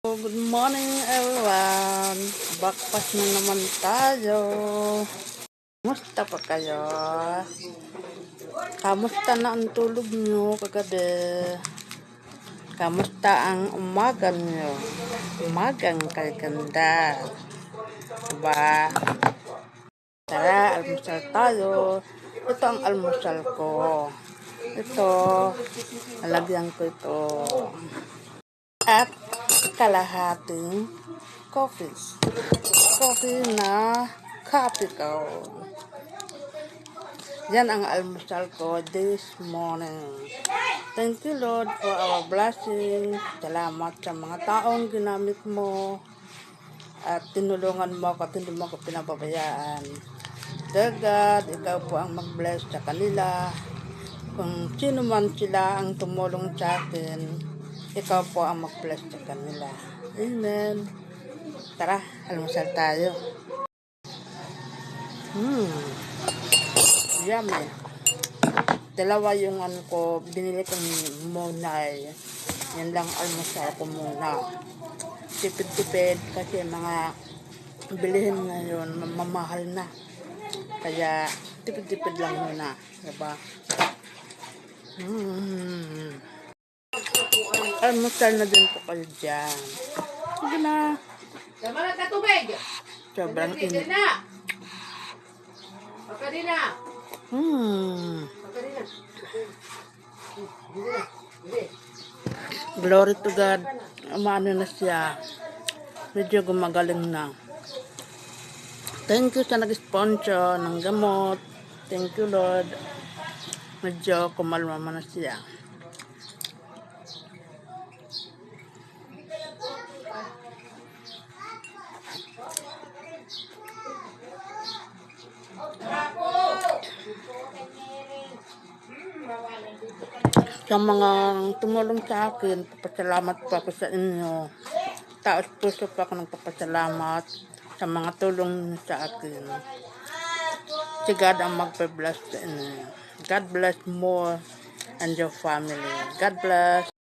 Good morning everyone. Breakfast na naman tayo. Kamusta pa kayo? Kamusta na ang tulog nyo kagabi? Kamusta ang umaga nyo? Umagang kaganda. Diba? Tara, almusal tayo. Ito ang almusal ko. Ito, nalagyan ko ito. At kalahating coffee. Coffee na Capital. Yan ang almusal ko this morning. Thank you Lord for our blessing. Salamat sa mga taong ginamit mo at tinulungan mo ako at hindi mo ako pinababayaan. Dear God, ikaw po ang mag-bless sa kanila. Kung sino man sila ang tumulong sa akin, ikaw po ang mag-bless sa kanila. Amen. Tara, almusal tayo. Yummy. Dalawa yung ano ko, binili kong monay. Yan lang almusal ko muna. Tipid-tipid kasi mga bilihin ngayon, mamahal na. Kaya tipid-tipid lang muna. Diba? Almusal na din po kayo dyan. Sige na. Damalan ka tubig. Sobrang init. Pagkadina. Pagkadina. Glory to God. Umano na siya. Medyo gumagaling na. Thank you sa nag-sponsor ng gamot. Thank you Lord. Medyo kumalma na siya. Sa mga tumulong sa akin, papasalamat po ako sa inyo. Taos puso po ako nagpapasalamat sa mga tulong sa akin. Si God ang magpa-bless sa inyo. God bless more and your family. God bless.